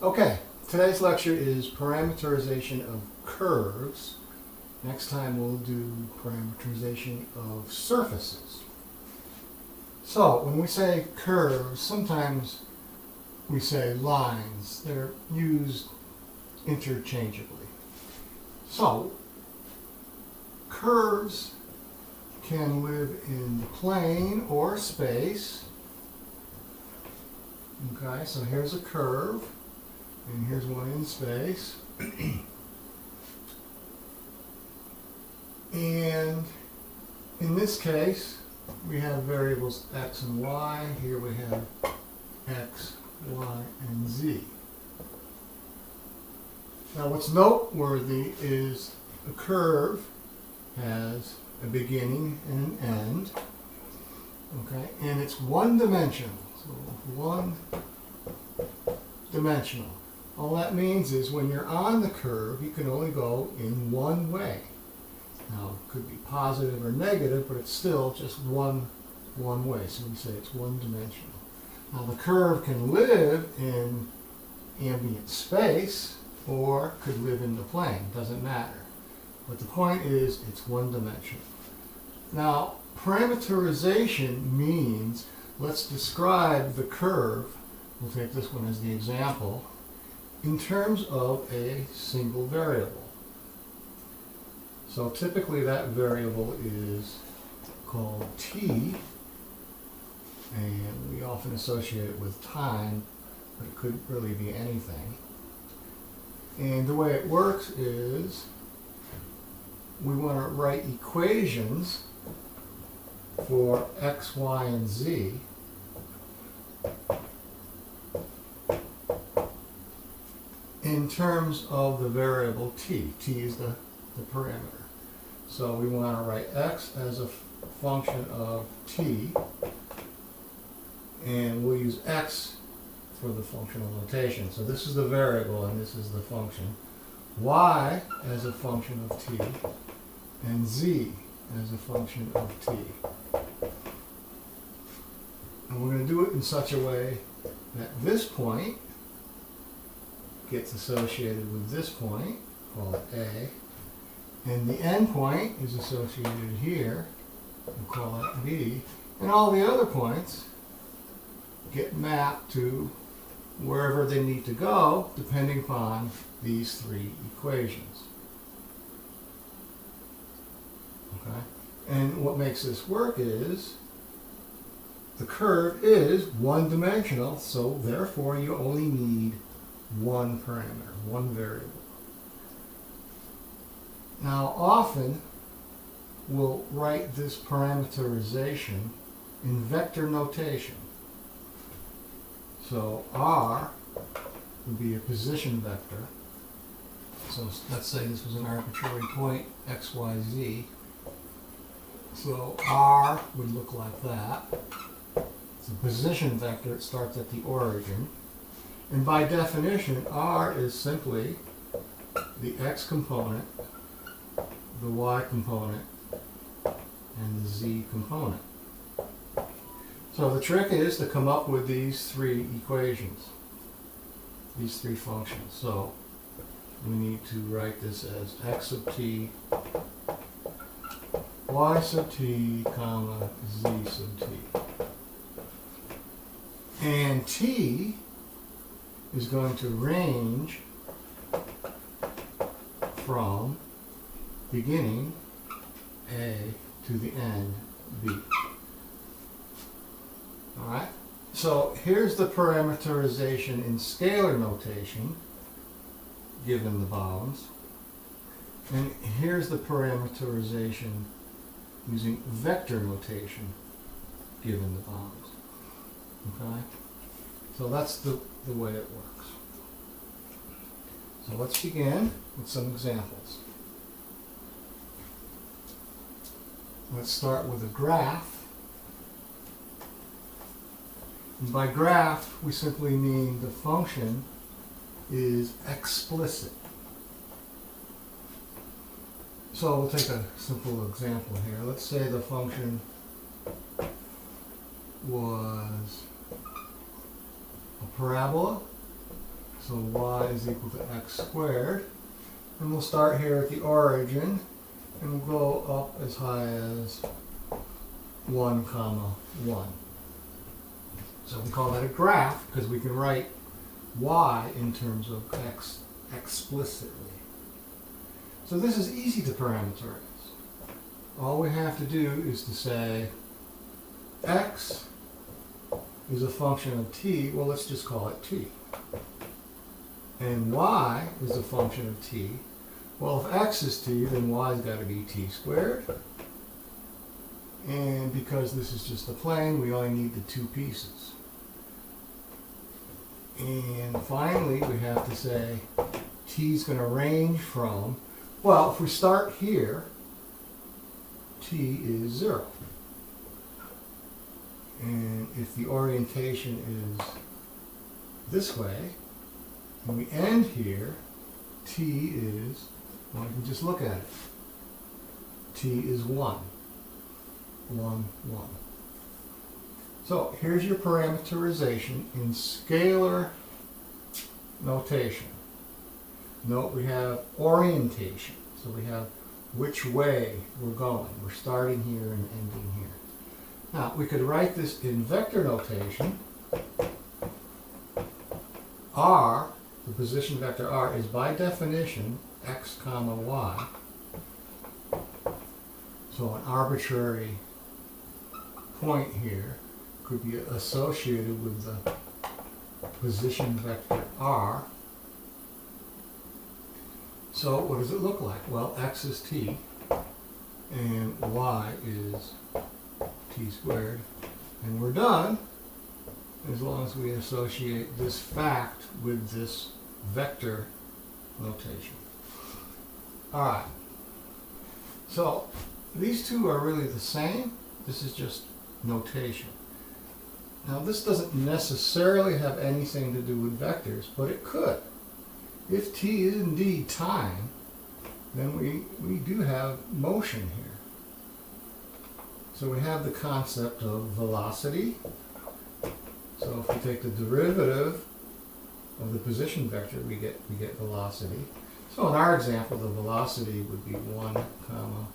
Okay, today's lecture is parameterization of curves. Next time we'll do parameterization of surfaces. So when we say curves, sometimes we say lines. They're used interchangeably. So curves can live in the plane or space. Okay, so here's a curve. And here's one in space. And in this case, we have variables x and y. Here we have x, y, and z. Now what's noteworthy is a curve has a beginning and an end. Okay, and it's one-dimensional. So one-dimensional. All that means is when you're on the curve, you can only go in one way. Now, it could be positive or negative, but it's still just one way. So we say it's one-dimensional. Now, the curve can live in ambient space or could live in the plane. Doesn't matter. But the point is it's one-dimensional. Now, parameterization means let's describe the curve. We'll take this one as the example. In terms of a single variable. So typically that variable is called t, and we often associate it with time, but it could really be anything. And the way it works is we want to write equations for x, y, and z in terms of the variable t. T is the parameter. So we want to write x as a function of t, and we'll use x for the functional notation. So this is the variable and this is the function. Y as a function of t, and z as a function of t. And we're going to do it in such a way that this point gets associated with this point, call it A, and the end point is associated here, we'll call it B, and all the other points get mapped to wherever they need to go, depending upon these three equations. Okay? And what makes this work is the curve is one-dimensional, so therefore you only need one parameter, one variable. Now often we'll write this parameterization in vector notation. So R would be a position vector. So let's say this was an arbitrary point, x, y, z. So R would look like that. It's a position vector. It starts at the origin. And by definition, R is simply the x component, the y component, and the z component. So the trick is to come up with these three equations, these three functions. So we need to write this as x sub t, y sub t, comma, z sub t. And t is going to range from beginning A to the end B. Alright, so here's the parameterization in scalar notation, given the bounds. And here's the parameterization using vector notation, given the bounds. Okay? So that's the way it works. So let's begin with some examples. Let's start with a graph. And by graph, we simply mean the function is explicit. So we'll take a simple example here. Let's say the function was a parabola. So y is equal to x squared. And we'll start here at the origin, and we'll go up as high as 1, comma 1. So we call that a graph because we can write y in terms of x explicitly. So this is easy to parameterize. All we have to do is to say x is a function of t. Well, let's just call it t. And y is a function of t. Well, if x is t, then y's got to be t squared. And because this is just a plane, we only need the two pieces. And finally, we have to say t is going to range from, well, if we start here, t is 0. And if the orientation is this way, and we end here, t is, well, you can just look at it. T is 1. 1, 1. So here's your parameterization in scalar notation. Note we have orientation. So we have which way we're going. We're starting here and ending here. Now we could write this in vector notation. R, the position vector R, is by definition x comma y. So an arbitrary point here could be associated with the position vector R. So what does it look like? Well, x is t, and y is t squared. And we're done as long as we associate this fact with this vector notation. All right. So these two are really the same. This is just notation. Now this doesn't necessarily have anything to do with vectors, but it could. If t is indeed time, then we do have motion here. So we have the concept of velocity. So if we take the derivative of the position vector, we get velocity. So in our example, the velocity would be 1, comma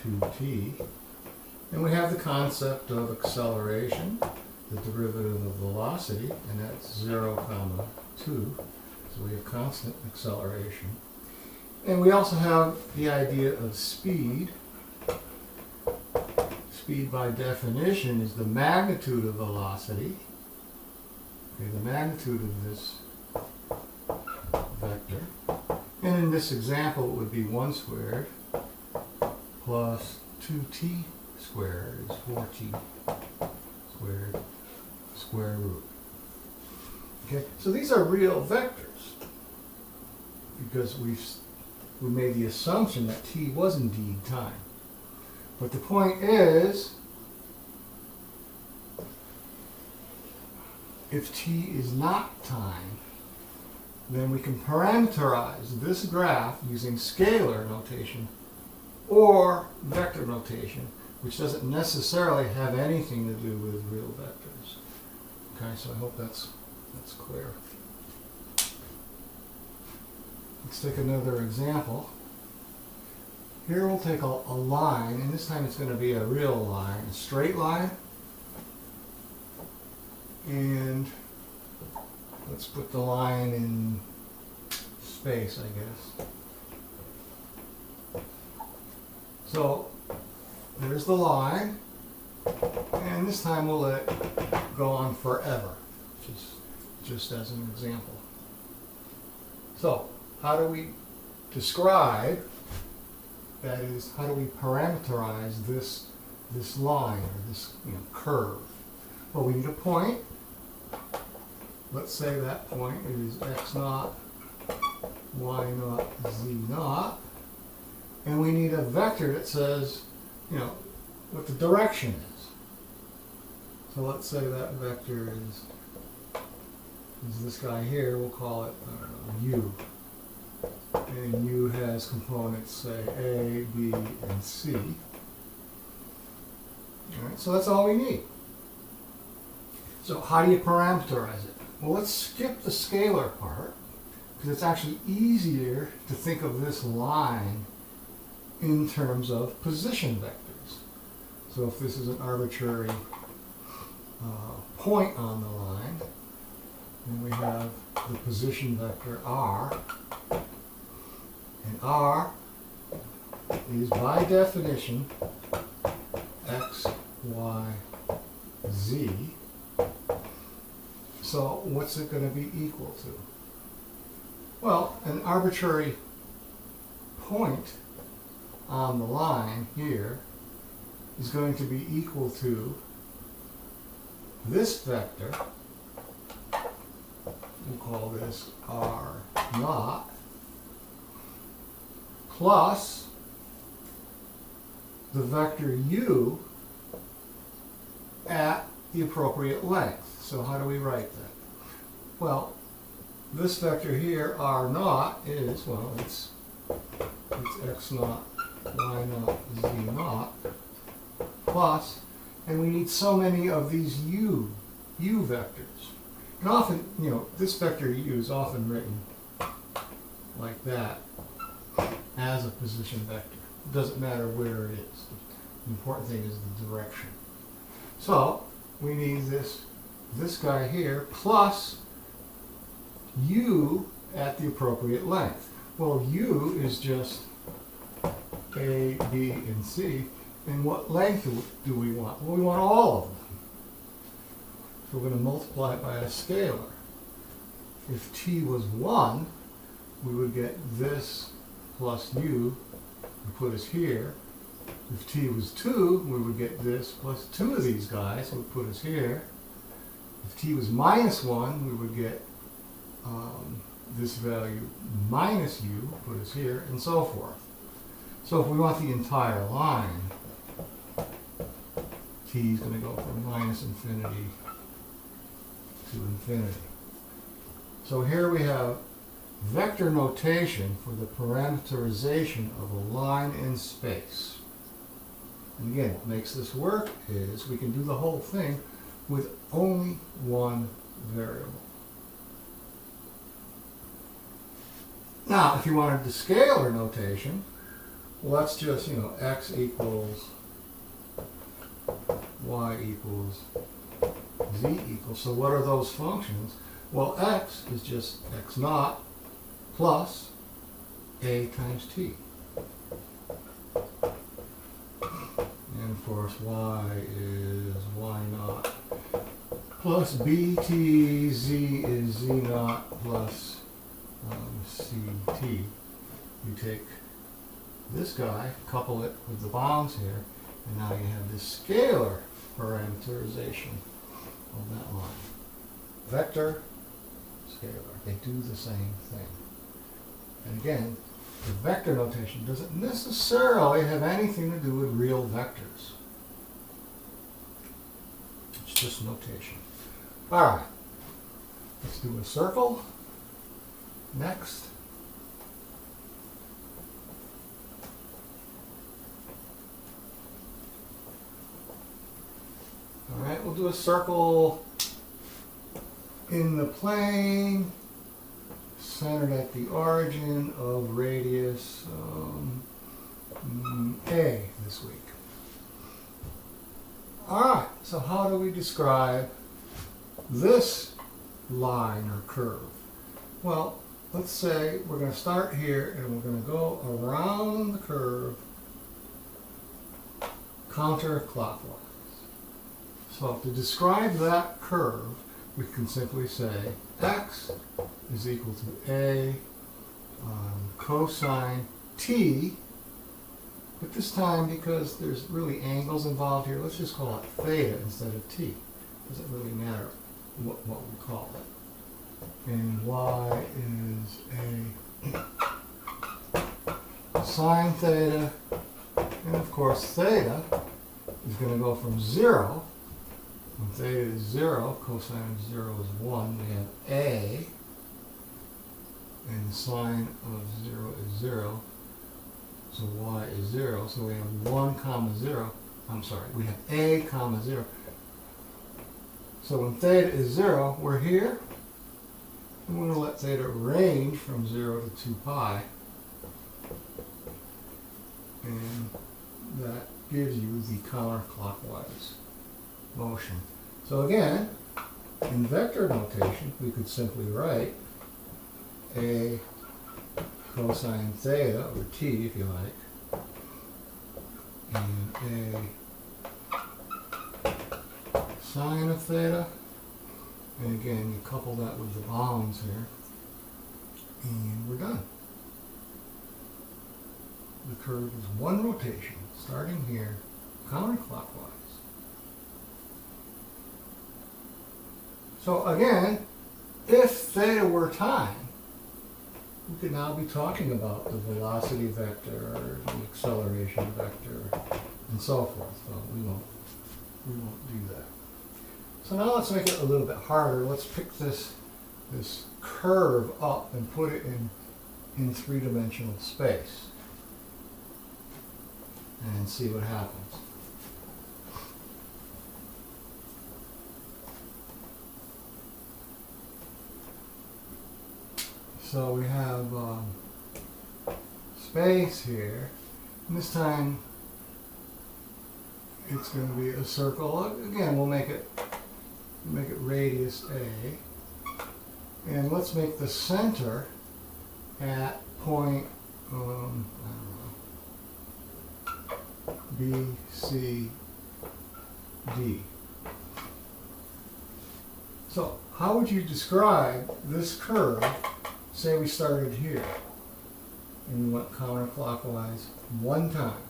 2t. And we have the concept of acceleration, the derivative of velocity, and that's 0, comma 2. So we have constant acceleration. And we also have the idea of speed. Speed by definition is the magnitude of velocity. Okay, the magnitude of this vector. And in this example, it would be 1 squared plus 2t squared is 4t squared square root. Okay, so these are real vectors because we made the assumption that t was indeed time. But the point is, if t is not time, then we can parameterize this graph using scalar notation or vector notation, which doesn't necessarily have anything to do with real vectors. Okay, so I hope that's clear. Let's take another example. Here we'll take a line, and this time it's going to be a real line, a straight line. And let's put the line in space, I guess. So there's the line, and this time we'll let it go on forever, just as an example. So how do we describe, that is, how do we parameterize this line, or this curve? Well, we need a point. Let's say that point is x naught, y naught, z naught. And we need a vector that says, what the direction is. So let's say that vector is this guy here. We'll call it, u. And u has components, say, a, b, and c. All right, so that's all we need. So how do you parameterize it? Well, let's skip the scalar part, because it's actually easier to think of this line in terms of position vectors. So if this is an arbitrary point on the line, then we have the position vector r, and r is by definition x, y, z. So what's it going to be equal to? Well, an arbitrary point on the line here is going to be equal to this vector. We'll call this r naught, plus the vector u at the appropriate length. So how do we write that? Well, this vector here, r naught, is, well, it's x naught, y naught, z naught, plus, and we need so many of these u vectors. And often, you know, this vector u is often written like that as a position vector. It doesn't matter where it is. The important thing is the direction. So we need this guy here plus u at the appropriate length. Well, u is just A, B, and C. And what length do we want? Well, we want all of them. So we're going to multiply it by a scalar. If t was 1, we would get this plus u and put us here. If t was 2, we would get this plus 2 of these guys would put us here. If t was minus 1, we would get this value minus u, put us here, and so forth. So if we want the entire line, t is going to go from minus infinity to infinity. So here we have vector notation for the parameterization of a line in space. And again, what makes this work is we can do the whole thing with only one variable. Now, if you wanted the scalar notation, well, that's just, you know, x equals y equals z equals. So what are those functions? Well, x is just x naught plus a times t. And of course, y is y naught plus bt, z is z naught plus ct. You take this guy, couple it with the bounds here, and now you have this scalar parameterization of that line. Vector, scalar, they do the same thing. And again, the vector notation doesn't necessarily have anything to do with real vectors. It's just notation. All right, let's do a circle. Next. All right, we'll do a circle in the plane, centered at the origin of radius A this week. All right, so how do we describe this line or curve? Well, let's say we're going to start here and we're going to go around the curve counterclockwise. So to describe that curve, we can simply say x is equal to a cosine t, but this time, because there's really angles involved here, let's just call it theta instead of t. Doesn't really matter what we call it. And y is a sine theta, and of course theta is going to go from 0. When theta is 0, cosine of 0 is 1, we have a, and sine of 0 is 0, so y is 0, so we have 1 comma 0, I'm sorry, we have a comma 0. So when theta is 0, we're here, I'm going to let theta range from 0 to 2 pi. And that gives you the counterclockwise motion. So again, in vector notation, we could simply write a cosine theta, or t if you like, and a sine of theta. And again, you couple that with the bounds here, and we're done. The curve is one rotation, starting here, counterclockwise. So again, if theta were time, we could now be talking about the velocity vector, the acceleration vector, and so forth. So we won't do that. So now let's make it a little bit harder. Let's pick this curve up and put it in three-dimensional space and see what happens. So we have space here, and this time it's going to be a circle. Again, we'll make it radius A, and let's make the center at point I don't know, B, C, D. So how would you describe this curve? Say we started here and we went counterclockwise one time.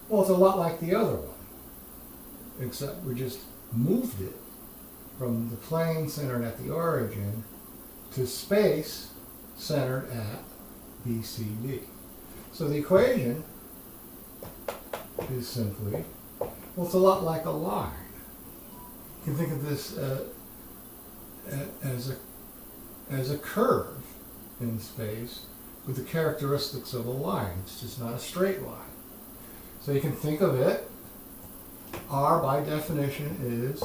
Well, it's a lot like the other one, except we just moved it from the plane centered at the origin to space centered at BCD. So the equation is simply, well, it's a lot like a line. You can think of this as a curve in space with the characteristics of a line. It's just not a straight line. So you can think of it, R by definition is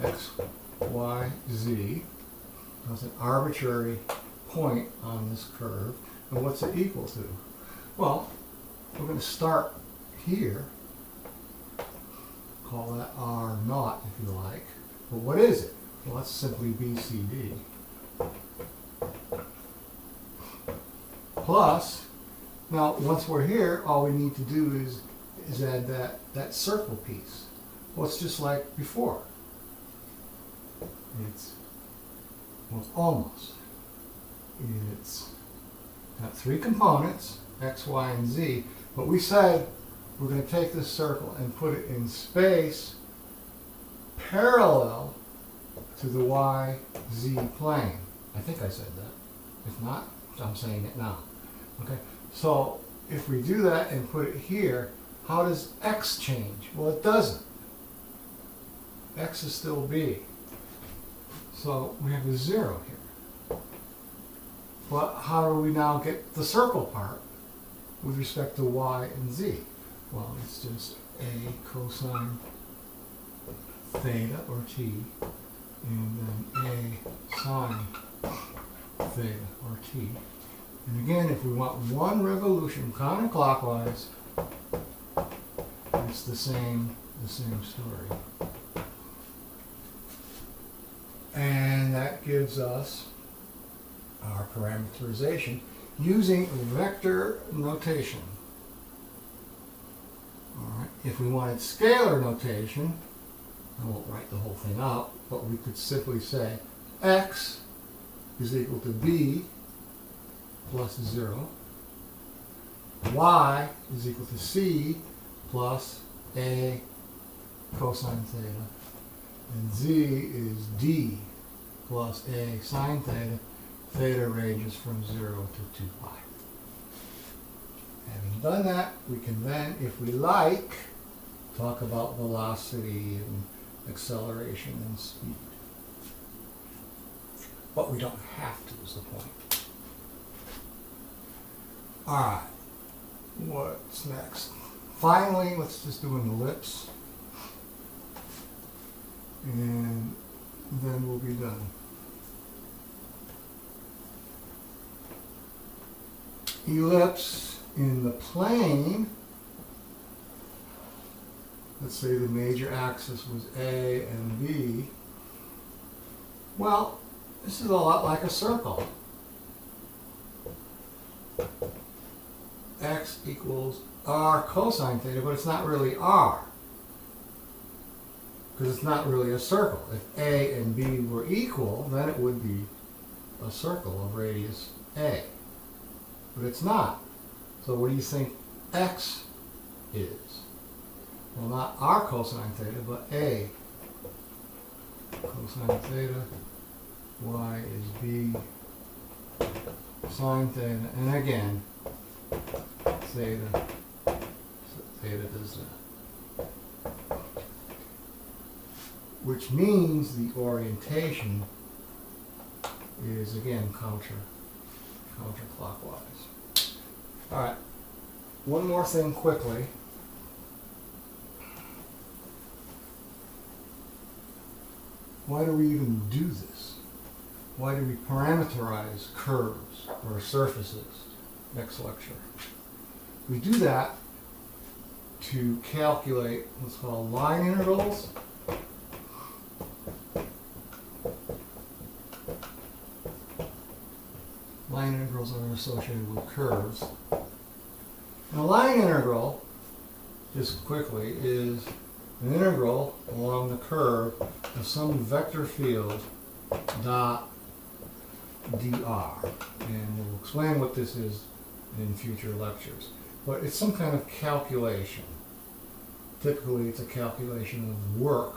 x, y, z. That's an arbitrary point on this curve. And what's it equal to? Well, we're going to start here. Call that R naught if you like. But what is it? Well, that's simply BCD. Plus, now once we're here, all we need to do is add that circle piece. Well, it's just like before. It's almost. It's got three components, x, y, and z. But we said we're going to take this circle and put it in space parallel to the y, z plane. I think I said that. If not, I'm saying it now. Okay, so if we do that and put it here, how does x change? Well, it doesn't. X is still b. So we have a 0 here. But how do we now get the circle part with respect to y and z? Well, it's just a cosine theta or t, and then a sine theta or t. And again, if we want one revolution counterclockwise, it's the same story. And that gives us our parameterization using vector notation. All right. If we wanted scalar notation, I won't write the whole thing out, but we could simply say x is equal to b plus 0, y is equal to c plus a cosine theta, and z is d plus a sine theta. Theta ranges from 0 to 2 pi. Having done that, we can then, if we like, talk about velocity and acceleration and speed. But we don't have to, is the point. All right, what's next? Finally, let's just do an ellipse, and then we'll be done. ellipse in the plane, let's say the major axis was A and B, well, this is a lot like a circle. X equals r cosine theta, but it's not really r, because it's not really a circle. If A and B were equal, then it would be a circle of radius A. But it's not. So what do you think x is? Well, not r cosine theta, but A cosine theta. Y is B sine theta. And again, theta does that. Which means the orientation is again counterclockwise. All right, one more thing quickly. Why do we even do this? Why do we parameterize curves or surfaces? Next lecture. We do that to calculate what's called line integrals. Line integrals are associated with curves. And a line integral, just quickly, is an integral along the curve of some vector field dot dr. And we'll explain what this is in future lectures. But it's some kind of calculation. Typically, it's a calculation of work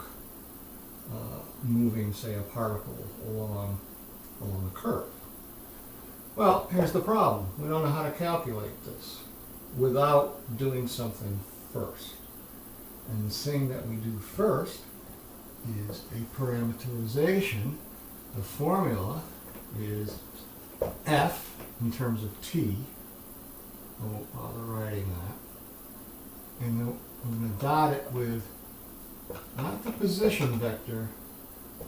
moving, say, a particle along a curve. Well, here's the problem. We don't know how to calculate this without doing something first. And the thing that we do first is a parameterization. The formula is f in terms of t. I won't bother writing that. And then I'm going to dot it with not the position vector,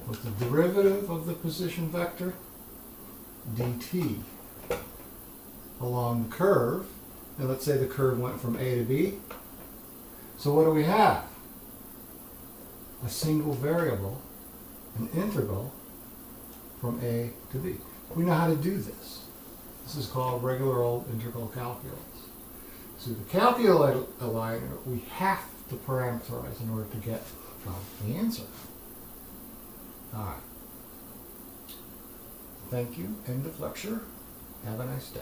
but the derivative of the position vector, dt, along the curve. And let's say the curve went from A to B. So what do we have? A single variable, an integral from A to B. We know how to do this. This is called regular old integral calculus. So to calculate a line, we have to parameterize in order to get the answer. All right. Thank you. End of lecture. Have a nice day.